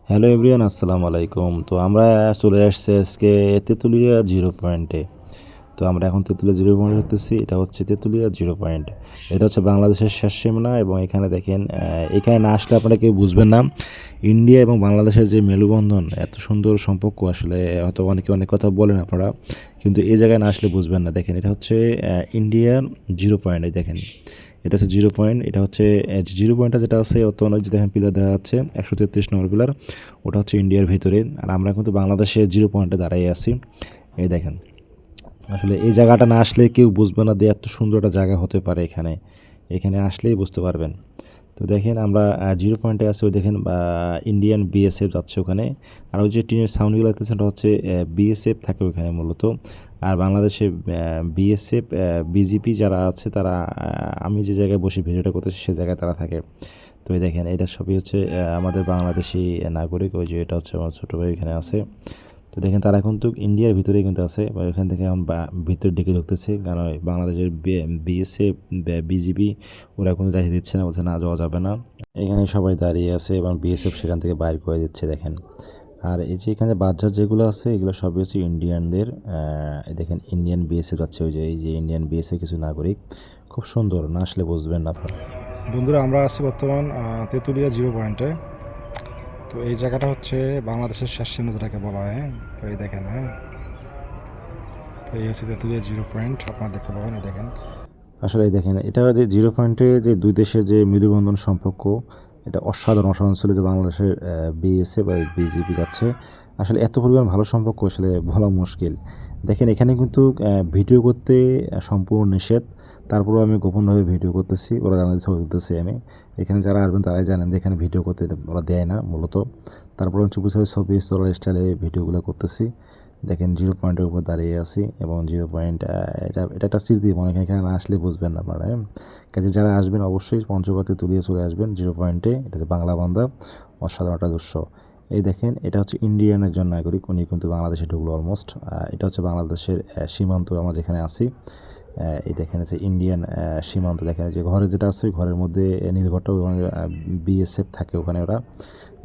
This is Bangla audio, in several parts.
হ্যালো এভরিওয়ান, আসসালামু আলাইকুম। তো আমরা চলে আসছি আজকে তেঁতুলিয়া জিরো পয়েন্টে। তো আমরা এখন তেঁতুলিয়া জিরো পয়েন্ট হতেছি। এটা হচ্ছে তেঁতুলিয়া জিরো পয়েন্ট। এটা হচ্ছে বাংলাদেশের শেষ সীমানা এবং এখানে দেখেন, এখানে না আসলে আপনারা কেউ বুঝবেন না ইন্ডিয়া এবং বাংলাদেশের যে মেলবন্ধন, এত সুন্দর সম্পর্ক। আসলে হয়তো অনেকে অনেক কথা বলেন আপনারা, কিন্তু এই জায়গায় না আসলে বুঝবেন না। দেখেন, এটা হচ্ছে ইন্ডিয়ার জিরো পয়েন্ট। এই দেখেন, এটা হচ্ছে জিরো পয়েন্ট। এটা হচ্ছে জিরো পয়েন্টটা যেটা আছে অত অনেক, যে দেখেন পিলার দেখা যাচ্ছে 133 নম্বর পিলার, ওটা হচ্ছে ইন্ডিয়ার ভিতরে। আর আমরা কিন্তু বাংলাদেশের জিরো পয়েন্টে দাঁড়িয়ে আছি। এই দেখেন, আসলে এই জায়গাটা না আসলে কেউ বুঝবে না যে এত সুন্দর একটা জায়গা হতে পারে। এখানে এখানে আসলেই বুঝতে পারবেন। তো দেখেন, আমরা জিরো পয়েন্টে আছি। ওই দেখেন ইন্ডিয়ান বিএসএফ যাচ্ছে ওখানে। আর ওই যে টিনের সাউন্ডগুলো লাগতেছে, ওটা হচ্ছে বিএসএফ থাকে ওখানে মূলত। আর বাংলাদেশে বিএসএফ বিজিপি যারা আছে তারা, আমি যে জায়গায় বসে ভিডিওটা করতেছি সে জায়গায় তারা থাকে। তো এই দেখেন, এটা সবই হচ্ছে আমাদের বাংলাদেশি নাগরিক। ওই যে এটা হচ্ছে আমার ছোটো ভাই এখানে আছে। তো দেখেন, তারা কিন্তু ইন্ডিয়ার ভিতরেই কিন্তু আছে, বা ওইখান থেকে এখন ভিতরের দিকে ঢুকতেছে। কারণ বাংলাদেশের বিএসএফ বিজিবি ওরা কোনো যাইতে দিচ্ছে না, বলছে না যাওয়া যাবে না। এখানে সবাই দাঁড়িয়ে আছে এবং বিএসএফ সেখান থেকে বাইর করে দিচ্ছে। দেখেন, আর এই যে এখানে বাজার যেগুলো আছে এগুলো সবই হচ্ছে ইন্ডিয়ানদের। দেখেন, ইন্ডিয়ান বিএসএফ যাচ্ছে। ওই যে এই যে ইন্ডিয়ান বিএসএফ কিছু নাগরিক, খুব সুন্দর, না আসলে বুঝবেন না আপনারা। বন্ধুরা, আমরা আছি বর্তমান তেঁতুলিয়া জিরো পয়েন্টে। তো এই জায়গাটা হচ্ছে বাংলাদেশের শেষ সীমানা যেটাকে বলা হয়। তো এই দেখেন, তো এই হচ্ছে তেঁতুলিয়া জিরো পয়েন্ট, আপনারা দেখতে পাবেন। এই দেখেন, আসলে দেখেন, এটা যে জিরো পয়েন্টে যে দুই দেশের যে মেলবন্ধন সম্পর্ক, এটা অসাধারণ অসাধারণ ছিল। যে বাংলাদেশের বিএসএফ বা বিজিপি যাচ্ছে, আসলে এত পরিমাণ ভালো সম্পর্ক আসলে বলা মুশকিল। দেখেন, এখানে কিন্তু ভিডিও করতে সম্পূর্ণ নিষেধ। তারপরেও আমি গোপনভাবে ভিডিও করতেছি, ওরা জানাতে ছবি করতেছি আমি। এখানে যারা আসবেন তারাই জানেন যে এখানে ভিডিও করতে ওরা দেয় না মূলত। তারপরে আমি চুপি ছবি স্তরের স্টাইলে ভিডিওগুলো করতেছি। দেখেন, জিরো পয়েন্টের উপর দাঁড়িয়ে আছি এবং জিরো পয়েন্ট, এটা এটা একটা স্মৃতি। মনে হয় এখানে না আসলে বুঝবেন না আপনারা। কাজে যারা আসবেন অবশ্যই পঞ্চগড়তে তুলিয়ে চলে আসবেন জিরো পয়েন্টে। এটা হচ্ছে বাংলা বান্ধা, অসাধারণ একটা দৃশ্য। এই দেখেন, এটা হচ্ছে ইন্ডিয়ান একজন নাগরিক, উনি কিন্তু বাংলাদেশে ঢুকলো অলমোস্ট। এটা হচ্ছে বাংলাদেশের সীমান্ত আমরা যেখানে আছি। এই দেখেন, হচ্ছে ইন্ডিয়ান সীমান্ত। দেখেন যে ঘরে যেটা আছে, ঘরের মধ্যে নীলঘরটা, ওখানে বিএসএফ থাকে, ওখানে ওরা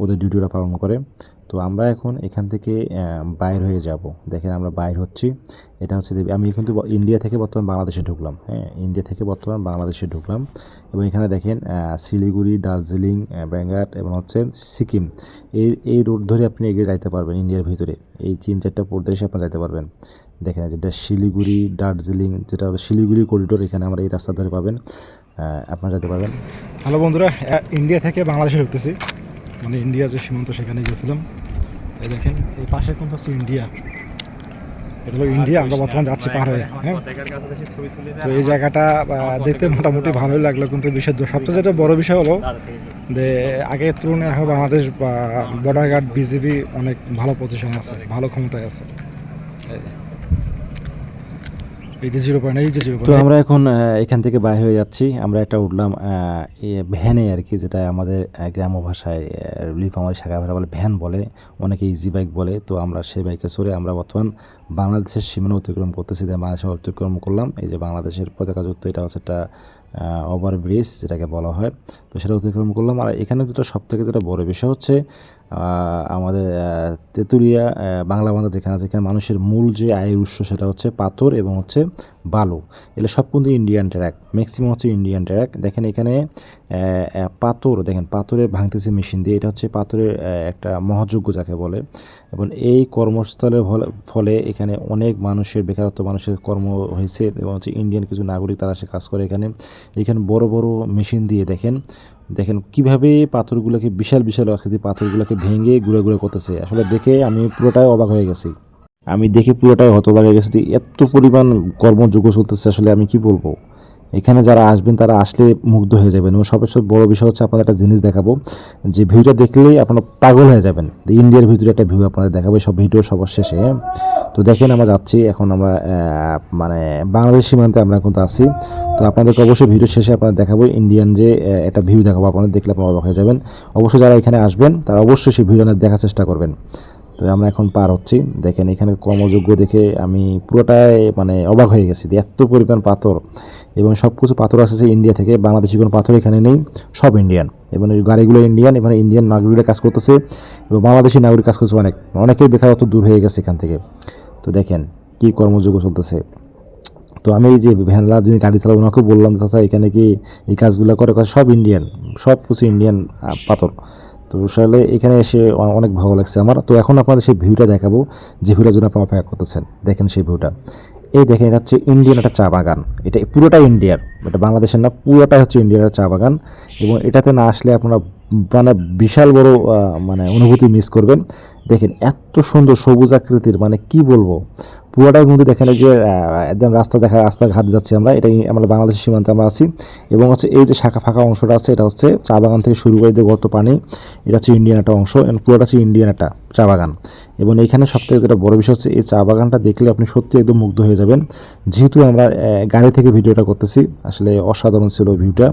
ওদের ডিউটি ওরা পালন করে। তো আমরা এখন এখান থেকে বাইর হয়ে যাব। দেখেন, আমরা বাইর হচ্ছি। এটা হচ্ছে যে আমি কিন্তু ইন্ডিয়া থেকে বর্তমান বাংলাদেশে ঢুকলাম। ইন্ডিয়া থেকে বর্তমান বাংলাদেশে ঢুকলাম। এবং এখানে দেখেন শিলিগুড়ি, দার্জিলিং, ব্যাঙ্গাট এবং হচ্ছে সিকিম, এই রুট ধরে আপনি এগিয়ে যাইতে পারবেন ইন্ডিয়ার ভিতরে। এই 3-4টা প্রদেশে আপনি যাইতে পারবেন। দেখেন, যেটা শিলিগুড়ি, দার্জিলিং, যেটা শিলিগুড়ি করিডোর, এখানে আমরা এই রাস্তা ধরে পাবেন, আপনারা যেতে পারবেন। হ্যালো বন্ধুরা, ইন্ডিয়া থেকে বাংলাদেশে ঢুকতেছি। মানে ইন্ডিয়া যে সীমান্ত সেখানে গেছিলাম। এই দেখেন, এই পাশে কিন্তু হচ্ছে ইন্ডিয়া। এটা হলো ইন্ডিয়া, আমরা বর্তমান যাচ্ছি পার হয়ে। তো এই জায়গাটা দেখতে মোটামুটি ভালোই লাগলো, কিন্তু সবচেয়ে যেটা বড় বিষয় হলো যে আগের তুলনায় এখন বাংলাদেশ বা বর্ডার গার্ড বিজিবি অনেক ভালো পজিশনে আছে, ভালো ক্ষমতায় আছে। এই যে জিরো পয়েন্ট, এই যে জিরো তো পয়েন্ট। আমরা এখন এখান থেকে বাইরে হয়ে যাচ্ছি। আমরা একটা উঠলাম ভ্যানে আর কি, যেটা আমাদের গ্রাম্য ভাষায় নীলফামারী শাখা ভাষা বলে ভ্যান বলে, অনেকে ইজি বাইক বলে। তো আমরা সেই বাইকে চড়ে আমরা বর্তমান বাংলাদেশের সীমানা অতিক্রম করতেছি। বাংলাদেশে অতিক্রম করলাম। এই যে বাংলাদেশের পতাকাযুক্ত, এটা হচ্ছে একটা ওভারব্রিজ যেটাকে বলা হয়। তো সেটা অতিক্রম করলাম। আর এখানে যেটা সবথেকে যেটা বড় বিষয় হচ্ছে আমাদের তেঁতুলিয়া বাংলা বান্ধা যেখানে আছে, এখানে মানুষের মূল যে আয়ের উৎস সেটা হচ্ছে পাথর এবং হচ্ছে বালু। এগুলো সব কিন্তু ইন্ডিয়ান ট্র্যাক, ম্যাক্সিমাম হচ্ছে ইন্ডিয়ান ট্র্যাক। দেখেন এখানে পাথর, দেখেন পাথরে ভাঙতেছে মেশিন দিয়ে। এটা হচ্ছে পাথরের একটা মহাযজ্ঞ যাকে বলে। এবং এই কর্মস্থলের ফলে এখানে অনেক মানুষের, বেকারত্ব মানুষের কর্ম হয়েছে এবং হচ্ছে ইন্ডিয়ান কিছু নাগরিক তারা সে কাজ করে এখানে। এখানে বড় বড় মেশিন দিয়ে দেখেন দেখেন কীভাবে পাথরগুলোকে, বিশাল বিশাল আকৃতির পাথরগুলোকে ভেঙে গুঁড়ো গুঁড়ো করতেছে। আসলে দেখে আমি পুরোটাই অবাক হয়ে গেছি। আমি দেখে পুরোটাই হতবাক হয়ে গেছি। এত পরিমাণ কর্মযোগ্য চলতেছে, আসলে আমি কি বলবো। এখানে যারা আসবেন তারা আসলে মুগ্ধ হয়ে যাবেন। এবং সবচেয়ে বড় বিষয় হচ্ছে, আপনাদের একটা জিনিস দেখাবো, যে ভিউটা দেখলেই আপনারা পাগল হয়ে যাবেন। ইন্ডিয়ার ভিতরে একটা ভিউ আপনাদের দেখাবো সব ভিডিও সবার শেষে। তো দেখেন, আমরা যাচ্ছি এখন, আমরা মানে বাংলাদেশ সীমান্তে আমরা কিন্তু আছি। তো আপনাদেরকে অবশ্যই ভিডিও শেষে আপনারা দেখাবো ইন্ডিয়ান যে একটা ভিউ দেখাবো, আপনাদের দেখলে আপনারা অবাক হয়ে যাবেন। অবশ্যই যারা এখানে আসবেন তারা অবশ্যই সেই ভিডিও দেখার চেষ্টা করবেন। তো আমরা এখন পার হচ্ছি। দেখেন এখানে কর্মযোগ্য দেখে আমি পুরোটাই মানে অবাক হয়ে গেছি, এত পরিমাণ পাথর এবং সব কিছু পাথর আসছে ইন্ডিয়া থেকে, বাংলাদেশি কোনো পাথর এখানে নেই, সব ইন্ডিয়ান এবং এই গাড়িগুলো ইন্ডিয়ান, এখানে ইন্ডিয়ান নাগরিকরা কাজ করতেছে এবং বাংলাদেশি নাগরিক কাজ করছে অনেকেই বেকারত্ব দূর হয়ে গেছে এখান থেকে। তো দেখেন কি কর্মযোগ্য চলতেছে। তো আমি এই যে ভ্যানলা যিনি গাড়ি চালাবো ওনাকেও বললাম চাচা এখানে কি এই কাজগুলো করে, সব ইন্ডিয়ান, সব কিছু ইন্ডিয়ান পাথর। তো আসলে এখানে এসে অনেক ভালো লাগছে আমার। তো এখন আপনাদের সেই ভিউটা দেখাবো যে ভিউটার জন্য আপনারা অপেক্ষা করতেছেন। দেখেন সেই ভিউটা, এই দেখেন এটা হচ্ছে ইন্ডিয়ান একটা চা বাগান, এটা পুরোটাই ইন্ডিয়ার, এটা বাংলাদেশের না, পুরোটাই হচ্ছে ইন্ডিয়ার চা বাগান। এবং এটাতে না আসলে আপনারা মানে বিশাল বড় মানে অনুভূতি মিস করবেন। দেখেন এত সুন্দর সবুজ আকৃতির, মানে কি বলবো, পুরোটাই কিন্তু দেখেন এই যে একদম রাস্তাঘাট যাচ্ছি আমরা, এটাই আমরা বাংলাদেশের সীমান্তে আমরা আছি। এবং হচ্ছে এই যে শাখা ফাঁকা অংশটা আছে এটা হচ্ছে চা বাগান থেকে শুরু করে যে গর্ত পানি, এটা হচ্ছে ইন্ডিয়ান একটা অংশ এবং পুরোটা হচ্ছে ইন্ডিয়ান একটা চা বাগান। এবং এইখানে সবথেকে যেটা বড় বিষয় হচ্ছে এই চা বাগানটা দেখলে আপনি সত্যি একদম মুগ্ধ হয়ে যাবেন। যেহেতু আমরা গাড়ি থেকে ভিডিওটা করতেছি, আসলে অসাধারণ ছিল ভিউটা।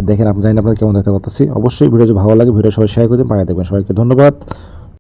দেখেন আপনি জানেন আপনারা কেমন দেখতে পাচ্ছি। অবশ্যই ভিডিও যদি ভালো লাগে ভিডিও সবাই শেয়ার করে দিন, পাঠিয়ে দেবেন। সবাইকে ধন্যবাদ।